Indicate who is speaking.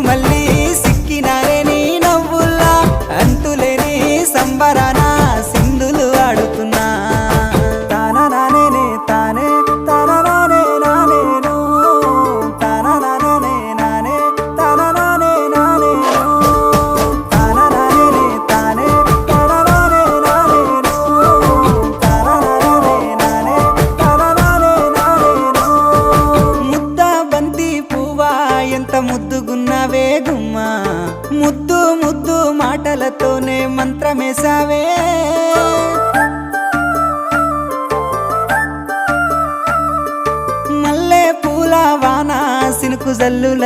Speaker 1: మళ్ళీ సిక్కినారే నీ నవ్వుల్లా అంతులేని సంబరాన సింధులు ఆడుతున్నా తాననానే తానే తాననానే నానేను తాననానే నానే తాననానే నానేను తాననానే తానే తాననానే నానేను తాననానే నానే తాననానే నానేను ముద్ద బంతి పువ్వా ఎంత ముద్దుగున్నావే గుమ్మా ముద్దు ముద్దు మాటలతోనే మంత్రమేసావే మల్లె పూల వాన సినుకు జల్లుల